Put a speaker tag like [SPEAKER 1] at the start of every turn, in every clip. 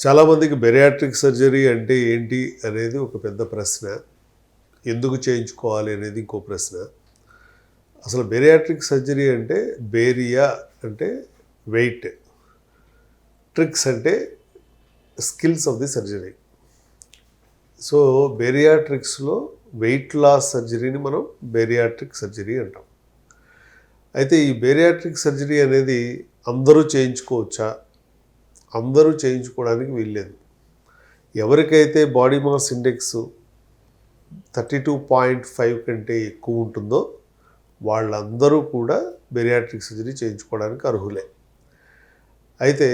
[SPEAKER 1] చాలామందికి bariatric surgery అంటే ఏంటి అనేది ఒక పెద్ద ప్రశ్న. ఎందుకు చేయించుకోవాలి అనేది ఇంకో ప్రశ్న. అసలు బెరియాట్రిక్ సర్జరీ అంటే బేరియా అంటే వెయిట్, ట్రిక్స్ అంటే skills of the surgery. So బేరియాట్రిక్స్లో వెయిట్ లాస్ సర్జరీని మనం బేరియాట్రిక్ సర్జరీ అంటాం. అయితే ఈ బేరియాట్రిక్ సర్జరీ అనేది అందరూ చేయించుకోవచ్చా? అందరూ చేయించుకోవడానికి వీల్లేదు. ఎవరికైతే బాడీ మాస్ ఇండెక్స్ 32.5 కంటే ఎక్కువ ఉంటుందో వాళ్ళందరూ కూడా బెరియాట్రిక్ సర్జరీ చేయించుకోవడానికి అర్హులే. అయితే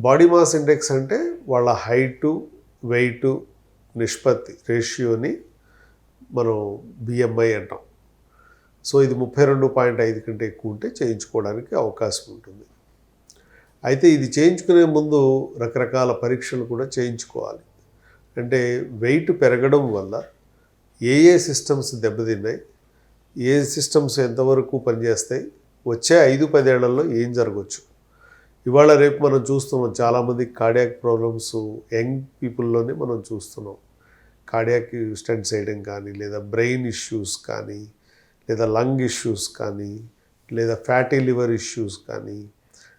[SPEAKER 1] బాడీ మాస్ ఇండెక్స్ అంటే వాళ్ళ హైటు వెయిటు నిష్పత్తి రేషియోని మనం బిఎంఐ అంటాం. సో ఇది 32.5 కంటే ఎక్కువ ఉంటే చేయించుకోవడానికి అవకాశం ఉంటుంది. అయితే ఇది చేయించుకునే ముందు రకరకాల పరీక్షలు కూడా చేయించుకోవాలి. అంటే వెయిట్ పెరగడం వల్ల ఏ సిస్టమ్స్ దెబ్బతిన్నాయి, ఏ సిస్టమ్స్ ఎంతవరకు పనిచేస్తాయి, వచ్చే 5-10 ఏళ్లలో ఏం జరగవచ్చు. ఇవాళ రేపు మనం చూస్తున్నాం చాలామంది కార్డియాక్ ప్రాబ్లమ్స్ యంగ్ పీపుల్లోనే మనం చూస్తున్నాం. కార్డియాక్ స్టెంట్స్ వేయడం కానీ, లేదా బ్రెయిన్ ఇష్యూస్ కానీ, లేదా లంగ్ ఇష్యూస్ కానీ, లేదా ఫ్యాటీ లివర్ ఇష్యూస్ కానీ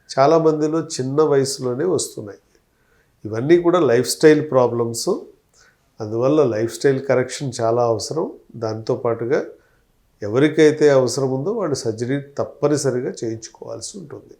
[SPEAKER 1] చాలామందిలో చిన్న వయసులోనే వస్తున్నాయి. ఇవన్నీ కూడా లైఫ్ స్టైల్ ప్రాబ్లమ్స్. అందువల్ల లైఫ్ స్టైల్ కరెక్షన్ చాలా అవసరం. దాంతోపాటుగా ఎవరికైతే అవసరం ఉందో వాళ్ళు సర్జరీ తప్పనిసరిగా చేయించుకోవాల్సి ఉంటుంది.